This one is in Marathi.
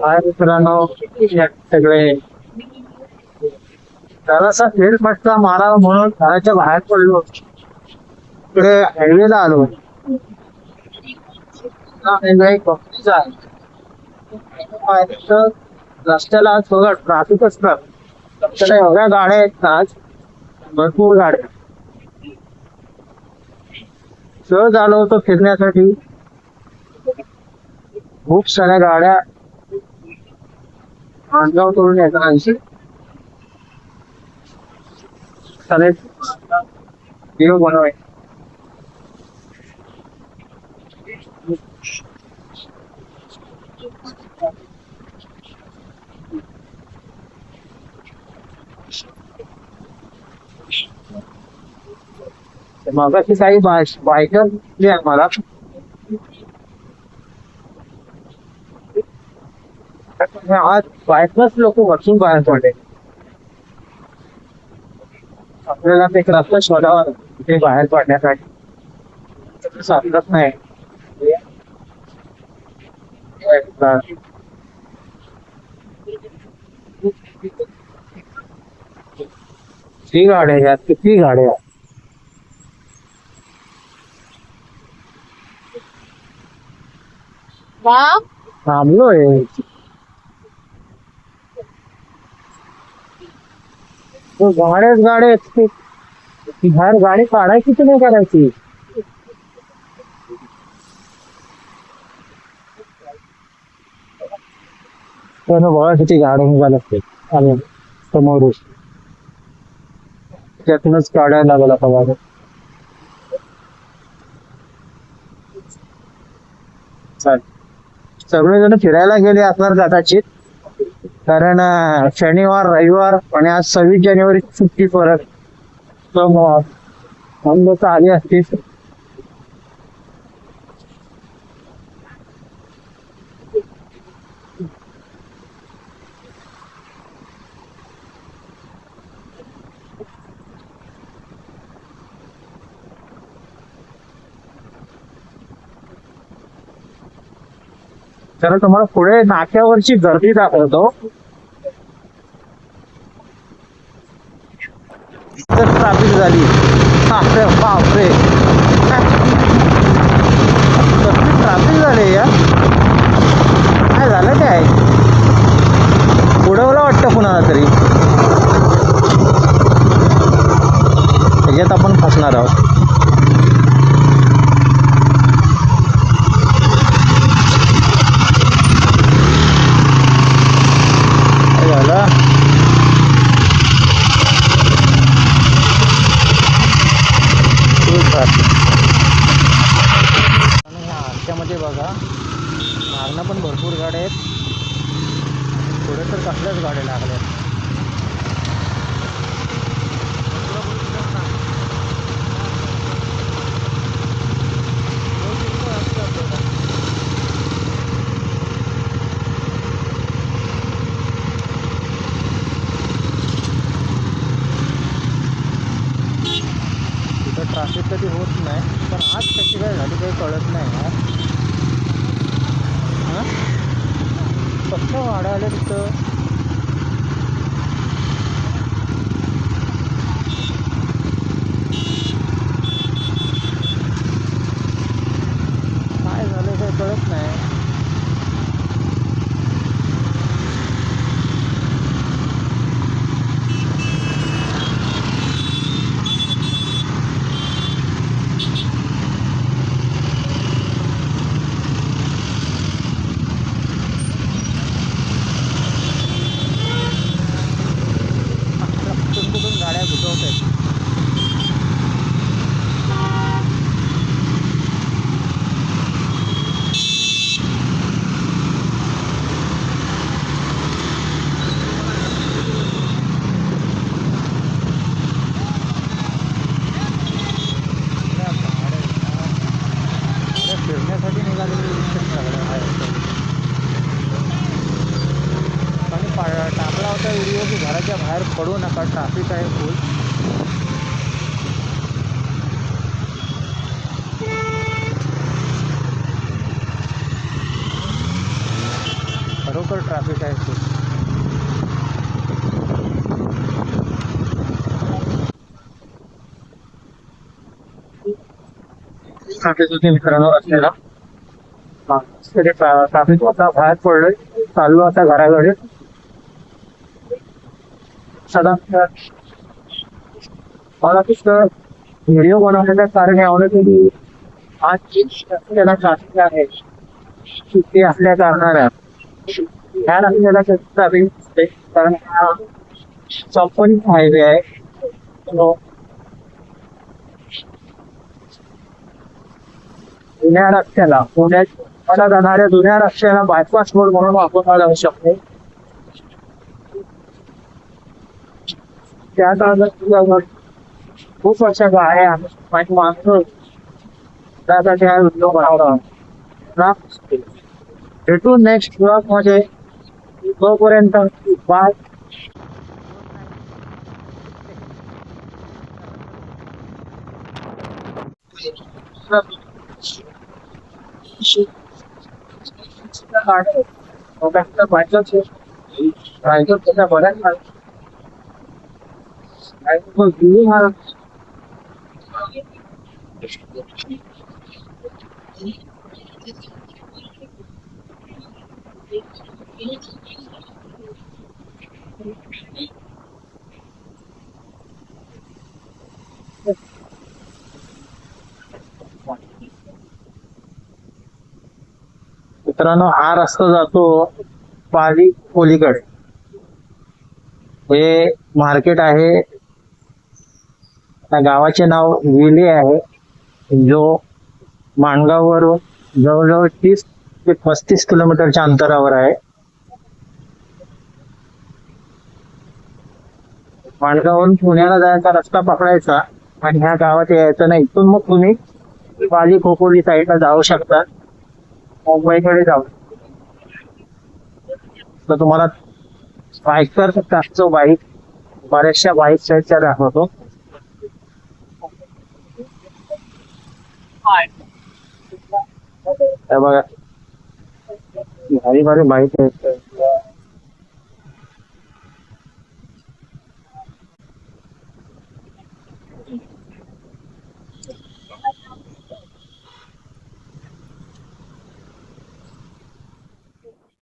हाय मित्रांनो, सगळे जरासा फेर फटका मारावा म्हणून घराच्या बाहेर पडलो. इकडे हायवेला आलो. हायवे कंपनीचा आहे. तर रस्त्याला आज बघा ट्रॅफिक असतात. रस्त्याला एवढ्या गाड्या आहेत ना आज, भरपूर गाड्या. सहज आलो होतो फिरण्यासाठी. खूप साऱ्या गाड्या माणगाव करून येतात आणखी चालेल व्हिडिओ बनवाय. मगाशी काही बायकर मला आज बायकच लोक वरतून बाहेर पडले. आपल्याला ते एक रस्ता शोधावा ते बाहेर पडण्यासाठी सापडत नाही. किती गाड्या यात, किती गाड्या थांबलोय. गाड्याच गाड्या आहेत. बाहेर गाडी काढायची की नाही करायची. त्यानं बघा किती गाड्या निघाल्या असते आणि समोर त्यातूनच काढायला लागला आता. सगळेजण फिरायला गेले असणार कदाचित, कारण शनिवार रविवार आणि आज 26 जानेवारी सुट्टी परत. हम लोक आली असतील. तर तुम्हाला पुढे नाक्यावरची गर्दी दाखवतो. ट्रॅफिक झाली. बापरे बापरे, ट्रॅफिक झाले या. काय झालं काय, उडवलं वाटतं कुणाला तरी. त्याच्यात आपण फसणार आहोत. मध्ये बघा मागणं पण भरपूर गाड्या आहेत. पुढे तर कसल्याच गाड्या लागल्या. तिथं ट्रॅफिक कधी होत नाही, पण आज कशी काय झाली काही कळत नाही यार. कसलं वाढा आलं तिथं. काय झालं काही कळत नाही. गाड्या घुसवत आहेत. फिरण्यासाठी निघालेले सगळ्या आहे. टाकला होता व्हिडिओ की घराच्या बाहेर पडू नका, ट्रॅफिक आहे फुल. खरोखर ट्रॅफिक मित्रांनो असलेला ट्रॅफिक आता बाहेर पडलोय, चाललो आता घराकडे. सदा मला तिथं व्हिडिओ बनवण्याचं कारण एवढं की आज जी त्याला ट्रॅफिक आहे सुट्टी असल्या कारणाने ह्या आपल्याला ट्रॅफिक दिसते, कारण हा चौपन हायवे आहे. तो जुन्या रस्त्याला पुण्यात मला जाणाऱ्या जुन्या रस्त्याला बायपास रोड म्हणून वापरला जाऊ शकतो. त्या कारणात खूप वर्ष आहे माझी माणसं त्यासाठी हा व्हिडिओ बनवला. भेटू नेक्स्ट ब्लॉग मध्ये. तोपर्यंत बाय. मित्रांनो हा रस्ता जातो पाली खोलीकडे. हे मार्केट आहे. त्या गावाचे नाव विले आहे, जो माणगाववरून जवळजवळ 30 ते 35 किलोमीटरच्या अंतरावर आहे. माणगावरून पुण्याला जायचा रस्ता पकडायचा आणि ह्या गावात यायचं नाही. इथून मग तुम्ही पाली खोपोली साईडला जाऊ शकता, मुंबईकडे जाऊ. तर तुम्हाला बाईकवर टाकतो, बाईक बऱ्याचशा बाईक साईडच्या दाखवतो. हे बघा भारी भारी बाईक आहेत.